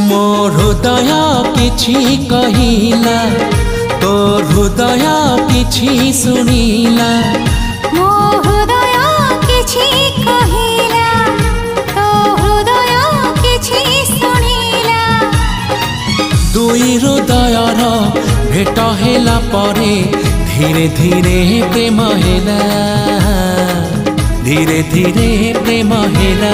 मो हृदय किछि कहिला तो हृदय किछि सुनिला। मो हृदय किछि कहिला तो हृदय किछि सुनिला। दुई हृदयर भेट हेला परे धीरे धीरे प्रेम हेला, धीरे धीरे प्रेम हेला।